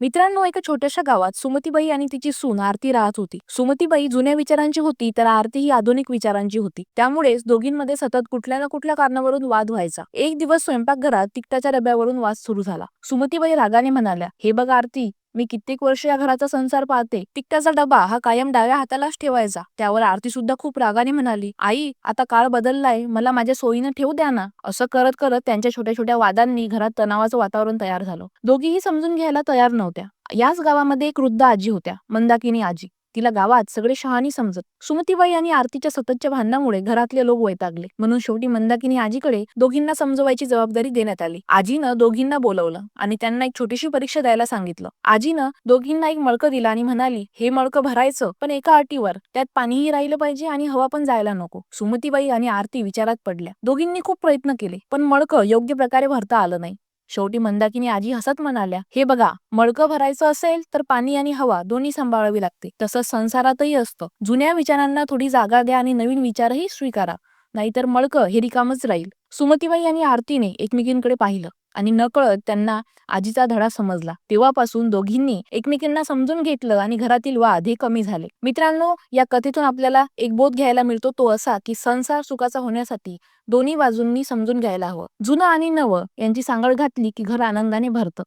मित्रांनो, एका छोट्याशा गावात सुमतीबाई आणि तिची सून आरती राहत होती. सुमतीबाई जुन्या विचारांची होती, तर आरती ही आधुनिक विचारांची होती. त्यामुळेच दोघींमध्ये सतत कुठल्या ना कुठल्या कारणावरून वाद व्हायचा. एक दिवस स्वयंपाकघरात तिखटाच्या डब्यावरून वाद सुरू झाला. सुमतीबाई रागाने म्हणाल्या, "हे बघ आरती, मी कित्येक वर्ष या घराचा संसार पाहते. तिखटाचा डबा हा कायम डाव्या हातालाच ठेवायचा." त्यावर आरती सुद्धा खूप रागाने म्हणाली, "आई, आता काळ बदललाय, मला माझ्या सोयीनं ठेवू द्या ना." असं करत करत त्यांच्या छोट्या छोट्या वादांनी घरात तणावाचं वातावरण तयार झालं. दोघीही समजून घ्यायला तयार नव्हत्या. याच गावामध्ये एक वृद्ध आजी होत्या, मंदाकिनी आजी. तिला गावात सगळे शहाणी समजत. सुमतीबाई आणि आरतीच्या सततच्या भांडणामुळे घरातले लोक वैतागले. म्हणून शेवटी मंदाकिनी आजीकडे दोघींना समजवायची जबाबदारी देण्यात आली. आजीनं दोघींना बोलवलं आणि त्यांना एक छोटीशी परीक्षा द्यायला सांगितलं. आजीनं दोघींना एक मडकं दिलं आणि म्हणाली, "हे मडकं भरायचं, पण एका अटीवर. त्यात पाणीही राहिलं पाहिजे आणि हवा पण जायला नको." सुमतीबाई आणि आरती विचारात पडल्या. दोघींनी खूप प्रयत्न केले, पण मडकं योग्य प्रकारे भरता आलं नाही. शेवटी मंदाकिनी आजी हसत म्हणाल्या, "हे बघा, मडकं भरायचं असेल तर पाणी आणि हवा दोन्ही सांभाळावी लागते. तसंच संसारातही असतं. जुन्या विचारांना थोडी जागा द्या आणि नवीन विचारही स्वीकारा. नाहीतर मडकं हे रिकामच राहील." सुमतीबाई आणि आरतीने एकमेकींकडे पाहिलं आणि नकळत त्यांना आजीचा धडा समजला. तेव्हापासून दोघींनी एकमेकींना समजून घेतलं आणि घरातील वाद हे कमी झाले. मित्रांनो, या कथेतून आपल्याला एक बोध घ्यायला मिळतो, तो असा की संसार सुखाचा होण्यासाठी दोन्ही बाजूंनी समजून घ्यायला हवं. जुनं आणि नवं यांची सांगड घातली की घर आनंदाने भरतं.